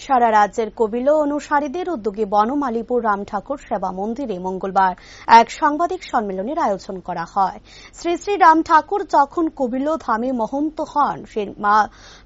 সারা রাজ্যের কবিল অনুসারীদের উদ্যোগে বনমালীপুর রাম ঠাকুর সেবা মন্দিরে মঙ্গলবার এক সাংবাদিক সম্মেলনের আয়োজন করা হয়। শ্রী শ্রী রাম ঠাকুর যখন কবিল ধামে মহন্ত হন, সে মা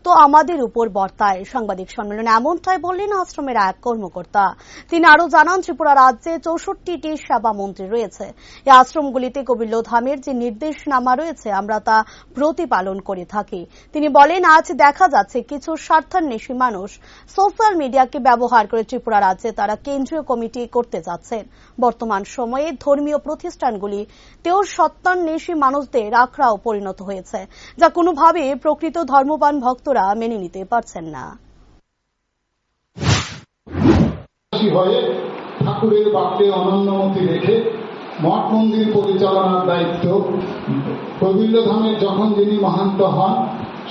তো আমাদের উপর বর্তায়। সাংবাদিক সম্মেলনে এমনটাই বললেন আশ্রমের এক কর্মকর্তা। তিনি আরও জানান, ত্রিপুরা রাজ্যে 64টি সেবা মন্দির রয়েছে। এই আশ্রমগুলিতে কবিল ধামের যে নির্দেশনামা রয়েছে, আমরা তা প্রতিপালন করে থাকি। তিনি বলেন, আজ দেখা যাচ্ছে কিছু স্বার্থান্বেষী মানুষ সোশ্যাল মিডিয়াকে ব্যবহার করে ত্রিপুরা রাজ্যে তারা কেন্দ্রীয় কমিটি করতে যাচ্ছেন। বর্তমান সময়ে ধর্মীয় প্রতিষ্ঠানগুলিতেও সত্যান্বেষী মানুষদের আখড়াও পরিণত হয়েছে, যা কোনোভাবে প্রকৃত ধর্মবান ভক্তরা মেনে নিতে পারছেন না। ঠাকুরের বাক্যে অনন্যমতি রেখে মঠ মন্দির পরিচালনার দায়িত্ব কবিল্য ধামের যখন যিনি মহান্ত হন,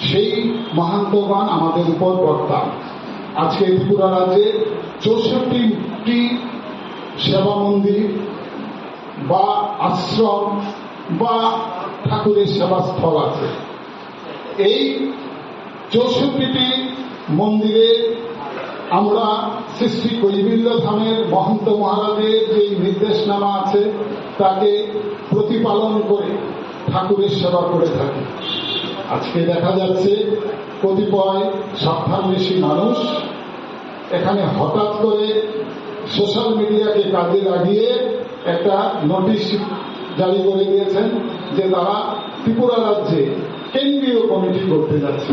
সেই মহান্তবান আমাদের উপর বর্তান। আজকে ত্রিপুরা রাজ্যে 64টি সেবা মন্দির বা আশ্রম বা ঠাকুরের সেবাস্থল আছে। এই 64টি মন্দিরে আমরা শ্রী কবিল্য ধামের মহন্ত মহারাজের যে নির্দেশনামা আছে তাকে প্রতিপালন করে ঠাকুরের সেবা করে থাকি। আজকে দেখা যাচ্ছে কতিপয় স্বার্থান্বেষী মানুষ এখানে হঠাৎ করে সোশ্যাল মিডিয়াকে কাজে লাগিয়ে একটা নোটিশ জারি করে দিয়েছেন যে তারা ত্রিপুরা রাজ্যে কেন্দ্রীয় কমিটি করতে যাচ্ছে।